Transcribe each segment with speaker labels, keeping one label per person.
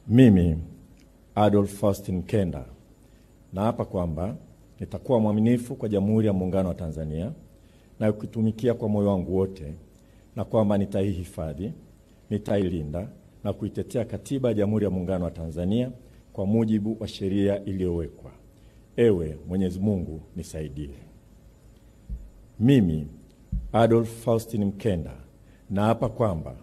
Speaker 1: Mimi, Adolf Faustin Mkenda, naapa kwamba nitakuwa mwaminifu kwa Jamhuri ya Muungano wa Tanzania na kuitumikia kwa moyo wangu wote, na kwamba nitaihifadhi, nitailinda na kuitetea Katiba ya Jamhuri ya Muungano wa Tanzania kwa mujibu wa sheria iliyowekwa. Ewe Mwenyezi Mungu nisaidie. Mimi, Adolf Faustin Mkenda, naapa kwamba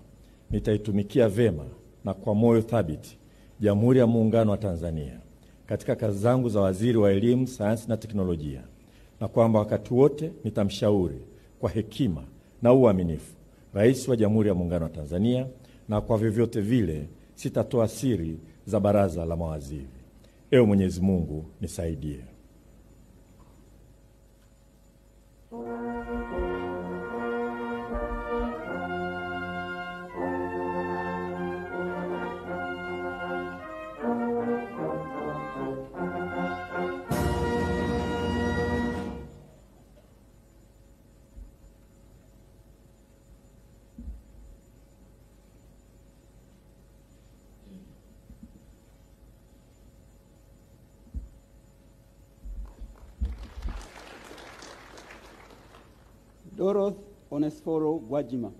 Speaker 1: nitaitumikia vema na kwa moyo thabiti Jamhuri ya Muungano wa Tanzania katika kazi zangu za Waziri wa Elimu, Sayansi na Teknolojia, na kwamba wakati wote nitamshauri kwa hekima na uaminifu Rais wa Jamhuri ya Muungano wa Tanzania, na kwa vyovyote vile sitatoa siri za baraza la mawaziri. Ewe Mwenyezi Mungu nisaidie.
Speaker 2: Dorothy Onesphoro Gwajima.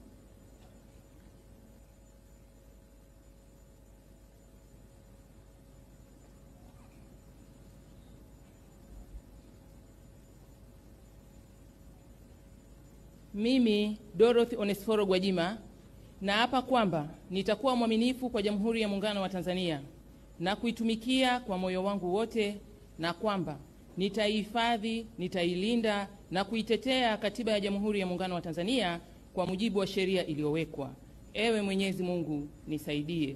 Speaker 3: Mimi, Dorothy Onesphoro Gwajima, naapa kwamba nitakuwa mwaminifu kwa Jamhuri ya Muungano wa Tanzania na kuitumikia kwa moyo wangu wote, na kwamba nitaihifadhi, nitailinda na kuitetea Katiba ya Jamhuri ya Muungano wa Tanzania kwa mujibu wa sheria iliyowekwa. Ewe Mwenyezi Mungu nisaidie.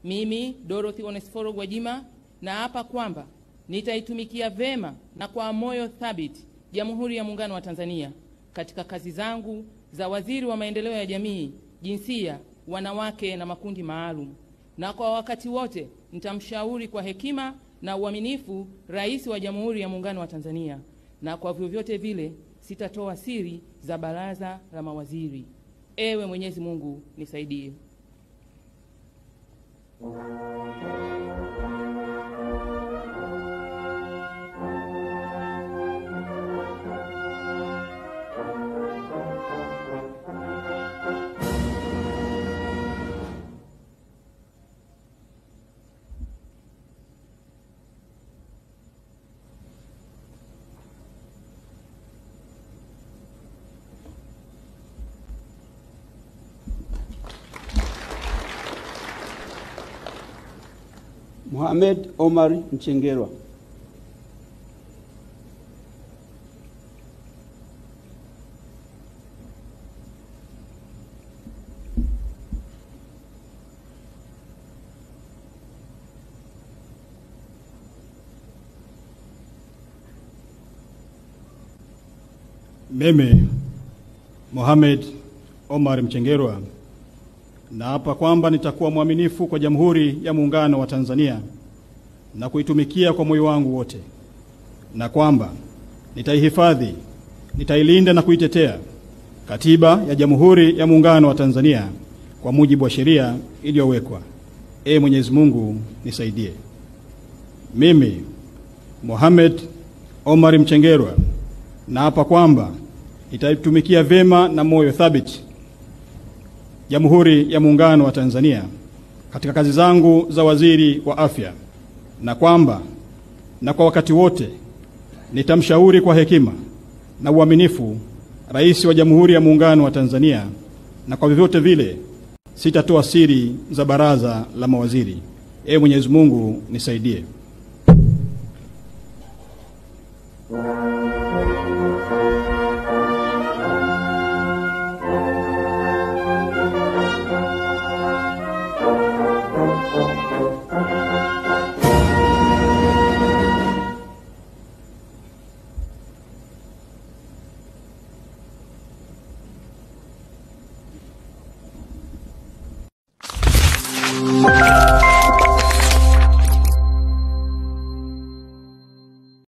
Speaker 3: Mimi, Dorothy Onesphoro Gwajima, naapa kwamba nitaitumikia vema na kwa moyo thabiti Jamhuri ya Muungano wa Tanzania katika kazi zangu za Waziri wa Maendeleo ya Jamii, Jinsia, Wanawake na Makundi Maalum, na kwa wakati wote nitamshauri kwa hekima na uaminifu Rais wa Jamhuri ya Muungano wa Tanzania, na kwa vyovyote vile sitatoa siri za baraza la mawaziri. Ewe Mwenyezi Mungu nisaidie.
Speaker 2: Mohamed Omar Mchengerwa.
Speaker 4: Mimi, Mohamed Omar Mchengerwa, naapa kwamba nitakuwa mwaminifu kwa Jamhuri ya Muungano wa Tanzania na kuitumikia kwa moyo wangu wote, na kwamba nitaihifadhi, nitailinda na kuitetea Katiba ya Jamhuri ya Muungano wa Tanzania kwa mujibu wa sheria iliyowekwa. Ee Mwenyezi Mungu nisaidie. Mimi, Mohamed Omar Mchengerwa, naapa kwamba nitaitumikia vema na moyo thabiti Jamhuri ya Muungano wa Tanzania katika kazi zangu za Waziri wa Afya, na kwamba na kwa wakati wote nitamshauri kwa hekima na uaminifu Rais wa Jamhuri ya Muungano wa Tanzania, na kwa vyovyote vile sitatoa siri za baraza la mawaziri. Ee Mwenyezi Mungu nisaidie.